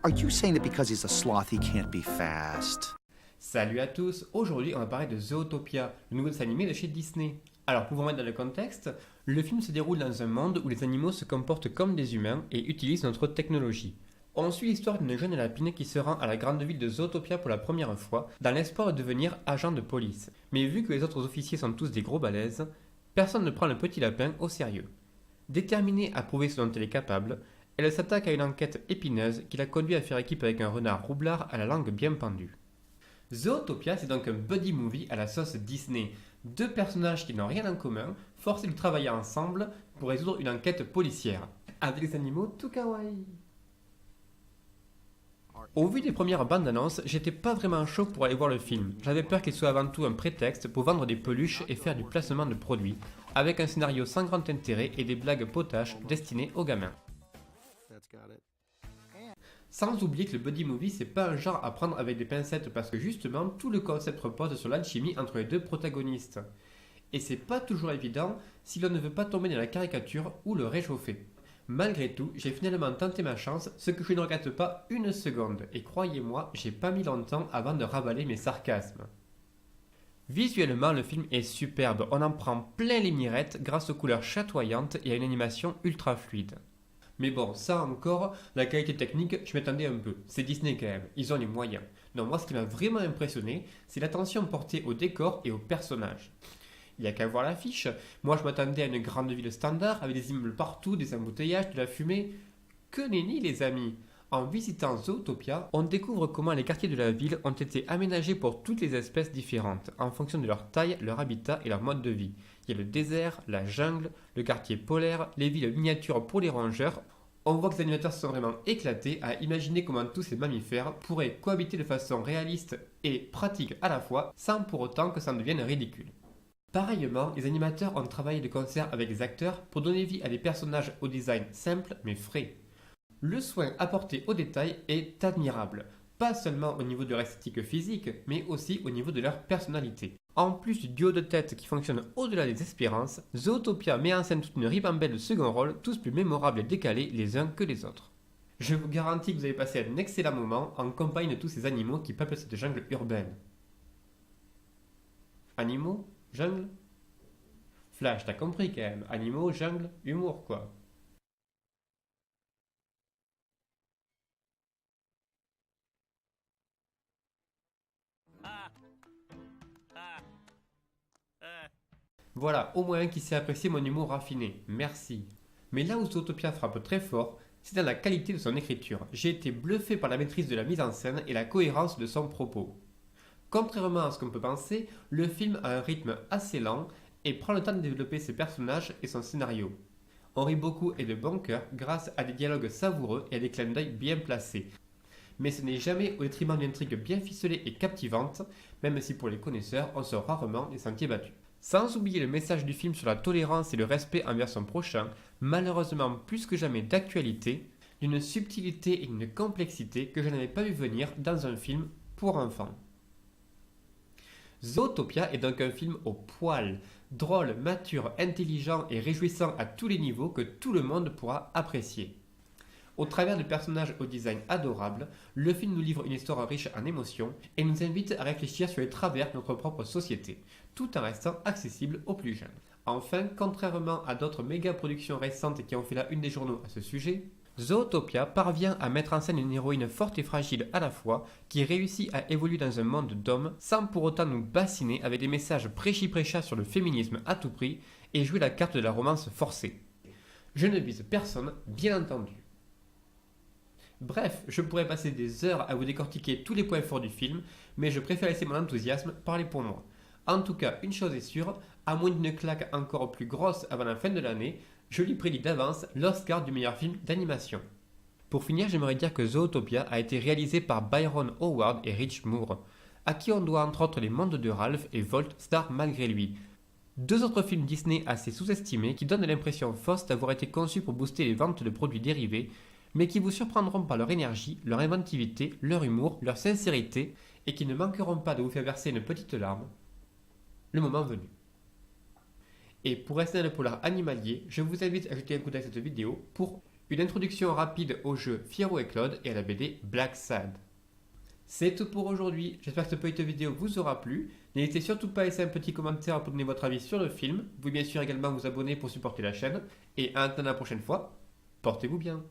Are you saying that because he's a sloth, he can't be fast? Salut à tous, aujourd'hui on va parler de Zootopia, le nouveau dessin animé de chez Disney. Alors pour vous mettre dans le contexte, le film se déroule dans un monde où les animaux se comportent comme des humains et utilisent notre technologie. On suit l'histoire d'une jeune lapine qui se rend à la grande ville de Zootopia pour la première fois, dans l'espoir de devenir agent de police. Mais vu que les autres officiers sont tous des gros balèzes, personne ne prend le petit lapin au sérieux. Déterminée à prouver ce dont elle est capable, elle s'attaque à une enquête épineuse qui la conduit à faire équipe avec un renard roublard à la langue bien pendue. Zootopia, c'est donc un buddy movie à la sauce Disney. Deux personnages qui n'ont rien en commun, forcés de travailler ensemble pour résoudre une enquête policière. Avec des animaux tout kawaii. Au vu des premières bandes annonces, j'étais pas vraiment chaud pour aller voir le film. J'avais peur qu'il soit avant tout un prétexte pour vendre des peluches et faire du placement de produits, avec un scénario sans grand intérêt et des blagues potaches destinées aux gamins. Sans oublier que le buddy movie c'est pas un genre à prendre avec des pincettes parce que justement tout le concept repose sur l'alchimie entre les deux protagonistes. Et c'est pas toujours évident si l'on ne veut pas tomber dans la caricature ou le réchauffer. Malgré tout, j'ai finalement tenté ma chance, ce que je ne regrette pas une seconde, et croyez-moi, j'ai pas mis longtemps avant de ravaler mes sarcasmes. Visuellement, le film est superbe, on en prend plein les mirettes grâce aux couleurs chatoyantes et à une animation ultra fluide. Mais bon, ça encore, la qualité technique, je m'attendais un peu. C'est Disney quand même, ils ont les moyens. Non, moi ce qui m'a vraiment impressionné, c'est l'attention portée au décor et aux personnages. Il n'y a qu'à voir l'affiche. Moi je m'attendais à une grande ville standard, avec des immeubles partout, des embouteillages, de la fumée. Que nenni les amis! En visitant Zootopia, on découvre comment les quartiers de la ville ont été aménagés pour toutes les espèces différentes, en fonction de leur taille, leur habitat et leur mode de vie. Il y a le désert, la jungle, le quartier polaire, les villes miniatures pour les rongeurs. On voit que les animateurs se sont vraiment éclatés à imaginer comment tous ces mammifères pourraient cohabiter de façon réaliste et pratique à la fois, sans pour autant que ça en devienne ridicule. Pareillement, les animateurs ont travaillé de concert avec les acteurs pour donner vie à des personnages au design simple mais frais. Le soin apporté aux détails est admirable, pas seulement au niveau de leur esthétique physique, mais aussi au niveau de leur personnalité. En plus du duo de tête qui fonctionne au-delà des espérances, Zootopia met en scène toute une ribambelle de second rôle, tous plus mémorables et décalés les uns que les autres. Je vous garantis que vous allez passer un excellent moment en compagnie de tous ces animaux qui peuplent cette jungle urbaine. Animaux? Jungle? Flash, t'as compris quand même. Animaux, jungle, humour quoi. Voilà, au moins un qui sait apprécier mon humour raffiné. Merci. Mais là où Zootopia frappe très fort, c'est dans la qualité de son écriture. J'ai été bluffé par la maîtrise de la mise en scène et la cohérence de son propos. Contrairement à ce qu'on peut penser, le film a un rythme assez lent et prend le temps de développer ses personnages et son scénario. On rit beaucoup et de bon cœur grâce à des dialogues savoureux et à des clins d'œil bien placés. Mais ce n'est jamais au détriment d'une intrigue bien ficelée et captivante, même si pour les connaisseurs, on sort rarement des sentiers battus. Sans oublier le message du film sur la tolérance et le respect envers son prochain, malheureusement plus que jamais d'actualité, d'une subtilité et d'une complexité que je n'avais pas vu venir dans un film pour enfants. Zootopia est donc un film au poil, drôle, mature, intelligent et réjouissant à tous les niveaux que tout le monde pourra apprécier. Au travers de personnages au design adorable, le film nous livre une histoire riche en émotions et nous invite à réfléchir sur les travers de notre propre société, tout en restant accessible aux plus jeunes. Enfin, contrairement à d'autres méga-productions récentes qui ont fait la une des journaux à ce sujet, Zootopia parvient à mettre en scène une héroïne forte et fragile à la fois, qui réussit à évoluer dans un monde d'hommes sans pour autant nous bassiner avec des messages prêchi-prêcha sur le féminisme à tout prix et jouer la carte de la romance forcée. Je ne vise personne, bien entendu. Bref, je pourrais passer des heures à vous décortiquer tous les points forts du film, mais je préfère laisser mon enthousiasme parler pour moi. En tout cas, une chose est sûre, à moins d'une claque encore plus grosse avant la fin de l'année, je lui prédis d'avance l'Oscar du meilleur film d'animation. Pour finir, j'aimerais dire que Zootopia a été réalisé par Byron Howard et Rich Moore, à qui on doit entre autres Les Mondes de Ralph et Volt Star malgré lui. Deux autres films Disney assez sous-estimés qui donnent l'impression fausse d'avoir été conçus pour booster les ventes de produits dérivés, mais qui vous surprendront par leur énergie, leur inventivité, leur humour, leur sincérité, et qui ne manqueront pas de vous faire verser une petite larme, le moment venu. Et pour rester dans le polar animalier, je vous invite à jeter un coup d'œil à cette vidéo pour Une introduction rapide au jeu Fiyero et Claude et à la BD Black Sad. C'est tout pour aujourd'hui, j'espère que cette petite vidéo vous aura plu. N'hésitez surtout pas à laisser un petit commentaire pour donner votre avis sur le film. Vous pouvez bien sûr également vous abonner pour supporter la chaîne. Et en attendant la prochaine fois, portez-vous bien.